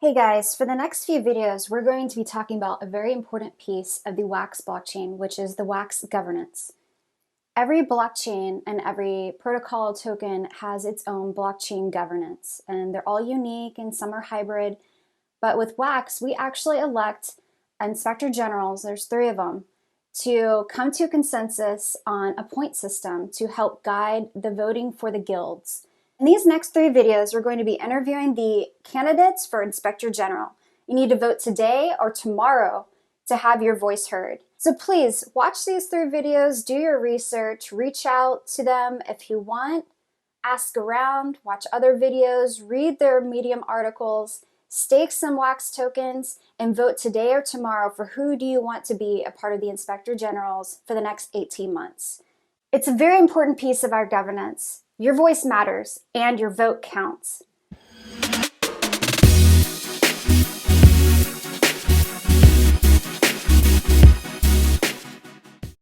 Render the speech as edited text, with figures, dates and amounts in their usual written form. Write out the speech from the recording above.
Hey guys, for the next few videos, we're going to be talking about a very important piece of the Wax blockchain, which is the Wax governance. Every blockchain and every protocol token has its own blockchain governance, and they're all unique and some are hybrid. But with Wax, we actually elect inspector generals, there's 3 of them, to come to a consensus on a point system to help guide the voting for the guilds. In these next 3 videos, we're going to be interviewing the candidates for Inspector General. You need to vote today or tomorrow to have your voice heard. So please watch these 3 videos, do your research, reach out to them if you want, ask around, watch other videos, read their Medium articles, stake some Wax tokens, and vote today or tomorrow for who do you want to be a part of the Inspector Generals for the next 18 months. It's a very important piece of our governance. Your voice matters, and your vote counts.